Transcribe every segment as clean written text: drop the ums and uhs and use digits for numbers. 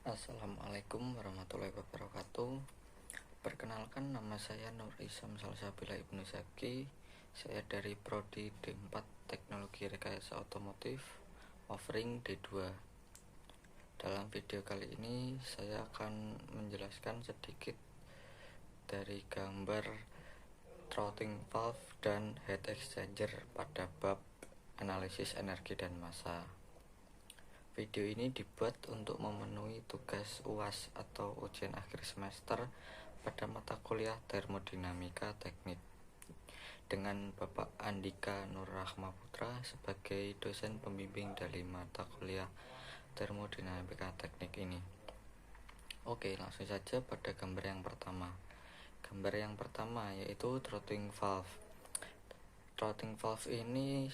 Assalamualaikum warahmatullahi wabarakatuh. Perkenalkan, nama saya Nur Isam Salsabila Ibnu Zaki. Saya dari Prodi D4 Teknologi Rekayasa Otomotif, offering D2. Dalam video kali ini saya akan menjelaskan sedikit dari gambar throttling valve dan heat exchanger pada bab analisis energi dan massa. Video ini dibuat untuk memenuhi tugas UAS atau ujian akhir semester pada mata kuliah termodinamika teknik dengan Bapak Andika Nurrahma Putra sebagai dosen pembimbing dari mata kuliah termodinamika teknik ini. Oke, langsung saja pada gambar yang pertama. Gambar yang pertama yaitu throttling valve. Throttling valve ini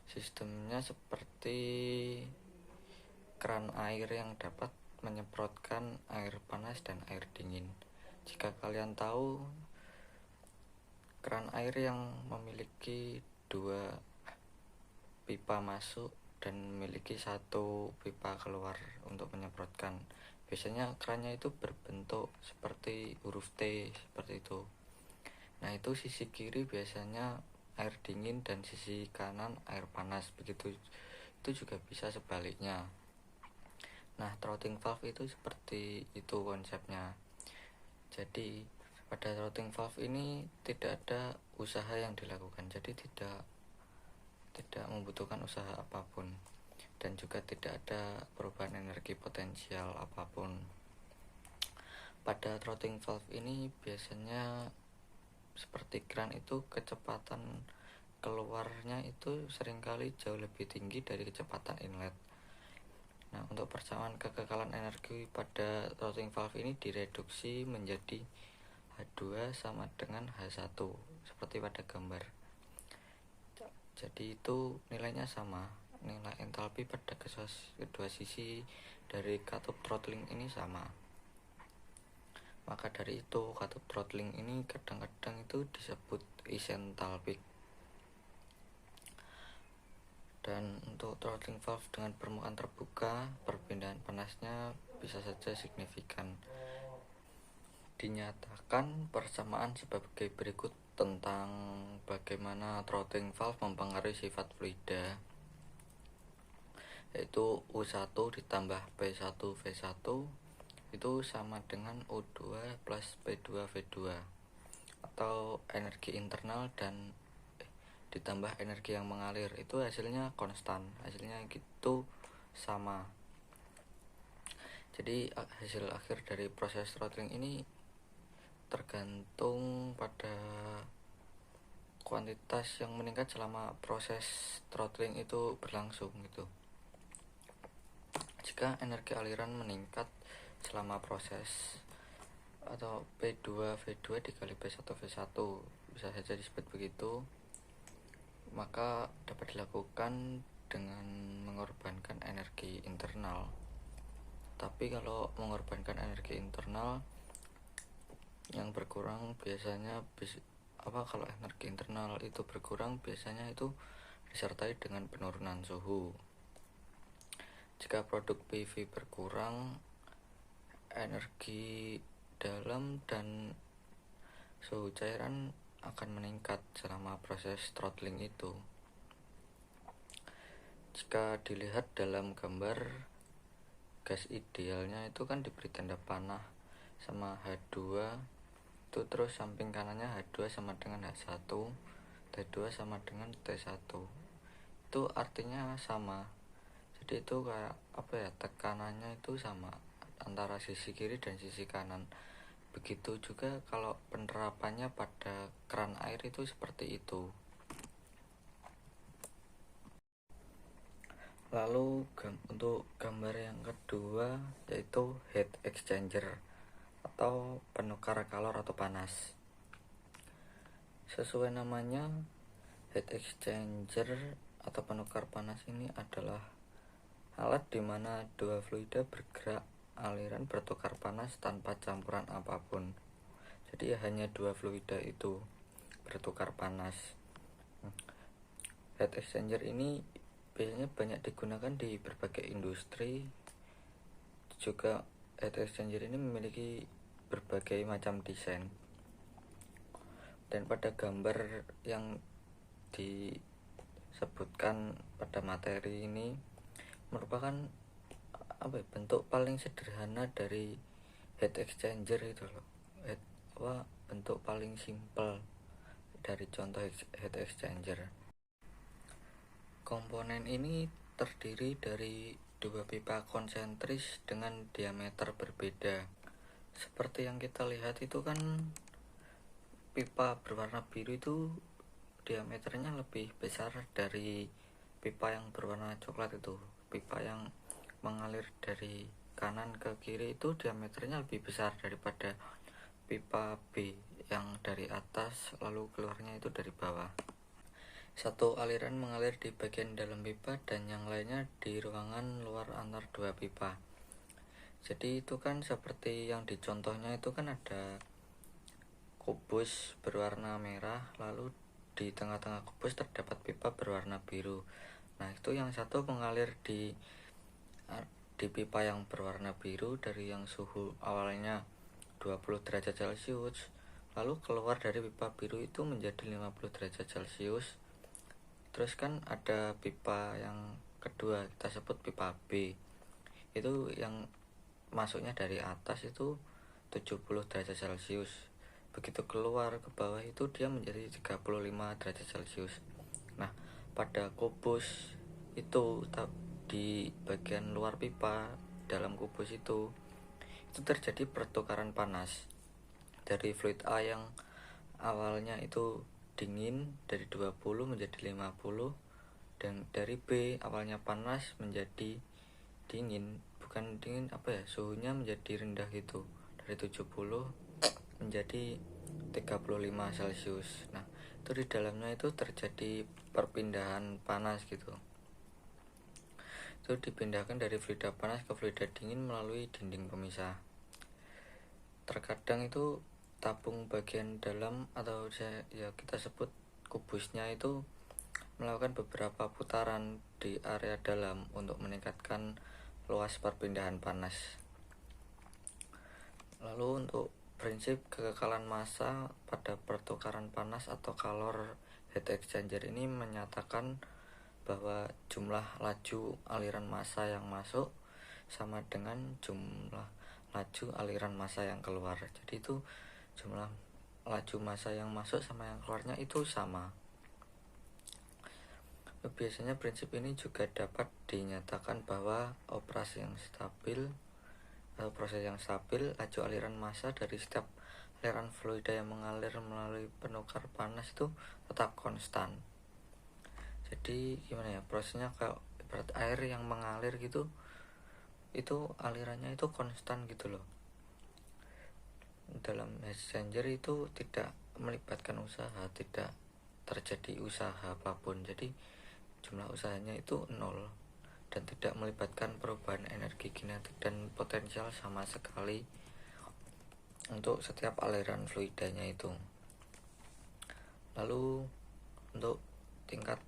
sistemnya seperti keran air yang dapat menyemprotkan air panas dan air dingin. Jika kalian tahu, keran air yang memiliki dua pipa masuk dan memiliki satu pipa keluar untuk menyemprotkan. Biasanya kerannya itu berbentuk seperti huruf T, seperti itu. Nah, itu sisi kiri biasanya air dingin dan sisi kanan air panas. Begitu itu juga bisa sebaliknya. Nah, throttling valve itu seperti itu konsepnya. Jadi pada throttling valve ini tidak ada usaha yang dilakukan. Jadi tidak membutuhkan usaha apapun dan juga tidak ada perubahan energi potensial apapun. Pada throttling valve ini biasanya seperti keran itu kecepatan keluarnya itu seringkali jauh lebih tinggi dari kecepatan inlet. Nah, untuk persamaan kekekalan energi pada throttling valve ini direduksi menjadi H2 sama dengan H1 seperti pada gambar. Jadi itu nilainya sama, nilai entalpi pada kedua sisi dari katup throttling ini sama. Maka dari itu katup throttling ini kadang-kadang itu disebut isentalpik. Dan untuk throttling valve dengan permukaan terbuka, perpindahan panasnya bisa saja signifikan. Dinyatakan persamaan sebagai berikut tentang bagaimana throttling valve mempengaruhi sifat fluida, yaitu U1 ditambah P1V1 itu sama dengan U2 plus P2V2 atau energi internal dan ditambah energi yang mengalir, itu hasilnya konstan, hasilnya gitu sama. Jadi hasil akhir dari proses throttling ini tergantung pada kuantitas yang meningkat selama proses throttling itu berlangsung gitu. Jika energi aliran meningkat selama proses atau P2V2 dikali P1V1 bisa saja disebut begitu, maka dapat dilakukan dengan mengorbankan energi internal. Tapi kalau mengorbankan energi internal yang berkurang biasanya kalau energi internal itu berkurang biasanya itu disertai dengan penurunan suhu. Jika produk PV berkurang, energi dalam dan suhu cairan akan meningkat selama proses throttling itu. Jika dilihat dalam gambar, gas idealnya itu kan diberi tanda panah sama H2 itu, terus samping kanannya H2 sama dengan H1, T2 sama dengan T1. Itu artinya sama. Jadi itu kayak tekanannya itu sama antara sisi kiri dan sisi kanan. Begitu juga kalau penerapannya pada keran air itu seperti itu. Lalu untuk gambar yang kedua yaitu heat exchanger atau penukar kalor atau panas. Sesuai namanya, heat exchanger atau penukar panas ini adalah alat di mana dua fluida bergerak aliran bertukar panas tanpa campuran apapun. Jadi hanya dua fluida itu bertukar panas. Heat exchanger ini biasanya banyak digunakan di berbagai industri juga heat exchanger ini memiliki berbagai macam desain, dan pada gambar yang disebutkan pada materi ini merupakan bentuk paling sederhana dari heat exchanger itu loh. Bentuk paling simpel dari contoh heat exchanger. Komponen ini terdiri dari dua pipa konsentris dengan diameter berbeda. Seperti yang kita lihat itu kan, pipa berwarna biru itu diameternya lebih besar dari pipa yang berwarna coklat itu. Pipa yang mengalir dari kanan ke kiri itu diameternya lebih besar daripada pipa B yang dari atas lalu keluarnya itu dari bawah. Satu aliran mengalir di bagian dalam pipa dan yang lainnya di ruangan luar antar dua pipa. Jadi itu kan seperti yang di contohnya itu kan ada kubus berwarna merah, lalu di tengah-tengah kubus terdapat pipa berwarna biru. Nah, itu yang satu mengalir di pipa yang berwarna biru dari yang suhu awalnya 20 derajat Celcius, lalu keluar dari pipa biru itu menjadi 50 derajat Celcius. Terus kan ada pipa yang kedua, kita sebut pipa B. Itu yang masuknya dari atas itu 70 derajat Celcius. Begitu keluar ke bawah itu dia menjadi 35 derajat Celcius. Nah, pada kubus itu di bagian luar pipa, dalam kubus itu terjadi pertukaran panas dari fluid A yang awalnya itu dingin dari 20 menjadi 50, dan dari B awalnya panas menjadi dingin, bukan dingin suhunya menjadi rendah gitu, dari 70 menjadi 35 Celcius. Nah, itu di dalamnya itu terjadi perpindahan panas gitu. Itu dipindahkan dari fluida panas ke fluida dingin melalui dinding pemisah. Terkadang itu tabung bagian dalam atau kita sebut kubusnya itu melakukan beberapa putaran di area dalam untuk meningkatkan luas perpindahan panas. Lalu untuk prinsip kekekalan massa pada pertukaran panas atau calor heat exchanger ini menyatakan bahwa jumlah laju aliran massa yang masuk sama dengan jumlah laju aliran massa yang keluar. Jadi itu jumlah laju massa yang masuk sama yang keluarnya itu sama. Biasanya prinsip ini juga dapat dinyatakan bahwa proses yang stabil, laju aliran massa dari setiap aliran fluida yang mengalir melalui penukar panas itu tetap konstan. Jadi gimana ya, prosesnya kayak ibarat air yang mengalir gitu, itu alirannya itu konstan gitu loh. Dalam heat exchanger itu tidak melibatkan usaha, tidak terjadi usaha apapun, jadi jumlah usahanya itu nol dan tidak melibatkan perubahan energi kinetik dan potensial sama sekali untuk setiap aliran fluidanya itu. Lalu untuk tingkat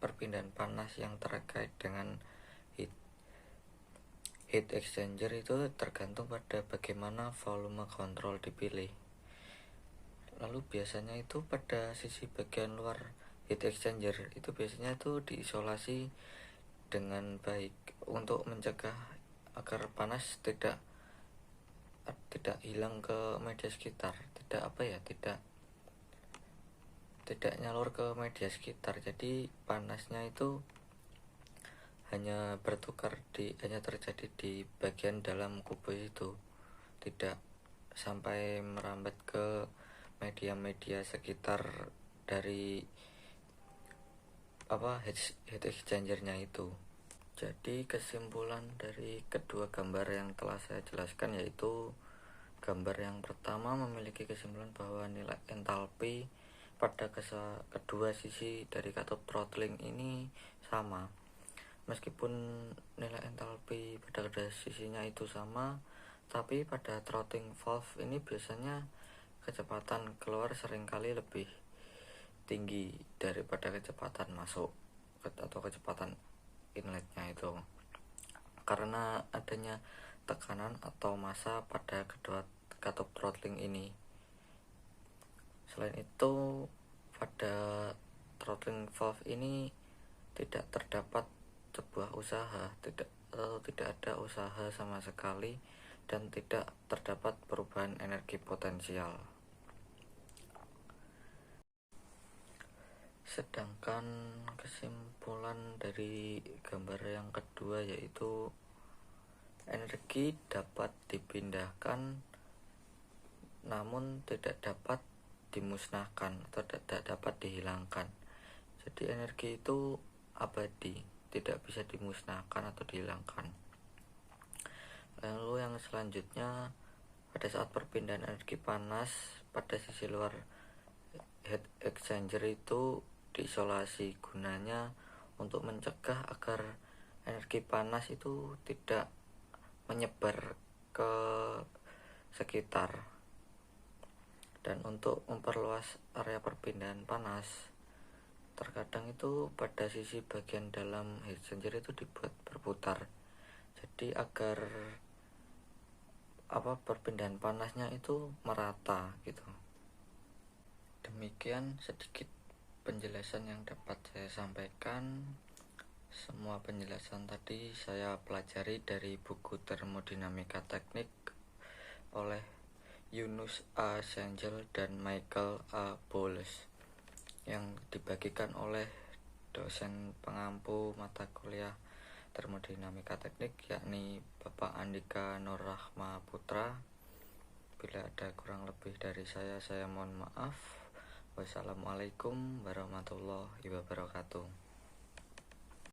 perpindahan panas yang terkait dengan heat exchanger itu tergantung pada bagaimana volume kontrol dipilih. Lalu biasanya itu pada sisi bagian luar heat exchanger itu biasanya itu diisolasi dengan baik untuk mencegah agar panas tidak hilang ke media sekitar, tidak nyalur ke media sekitar. Jadi panasnya itu hanya terjadi di bagian dalam kubus itu, tidak sampai merambat ke media-media sekitar dari heat exchanger-nya itu. Jadi kesimpulan dari kedua gambar yang telah saya jelaskan yaitu, gambar yang pertama memiliki kesimpulan bahwa nilai entalpi pada kedua sisi dari katup throttling ini sama. Meskipun nilai entalpi pada kedua sisinya itu sama, tapi pada throttling valve ini biasanya kecepatan keluar seringkali lebih tinggi daripada kecepatan masuk atau kecepatan inletnya itu, karena adanya tekanan atau massa pada kedua katup throttling ini. Selain itu, pada throttling valve ini tidak terdapat sebuah usaha, tidak ada usaha sama sekali, dan tidak terdapat perubahan energi potensial. Sedangkan kesimpulan dari gambar yang kedua yaitu energi dapat dipindahkan namun tidak dapat dimusnahkan atau tidak dapat dihilangkan. Jadi energi itu abadi, tidak bisa dimusnahkan atau dihilangkan. Lalu yang selanjutnya, pada saat perpindahan energi panas pada sisi luar heat exchanger itu diisolasi, gunanya untuk mencegah agar energi panas itu tidak menyebar ke sekitar. Dan untuk memperluas area perpindahan panas, terkadang itu pada sisi bagian dalam heat exchanger itu dibuat berputar, jadi agar perpindahan panasnya itu merata gitu. Demikian sedikit penjelasan yang dapat saya sampaikan. Semua penjelasan tadi saya pelajari dari buku Termodinamika Teknik oleh Yunus A. Sengel dan Michael A. Bowles yang dibagikan oleh dosen pengampu mata kuliah Termodinamika Teknik, yakni Bapak Andika Nurrahma Putra. Bila ada kurang lebih dari saya mohon maaf. Wassalamualaikum warahmatullahi wabarakatuh.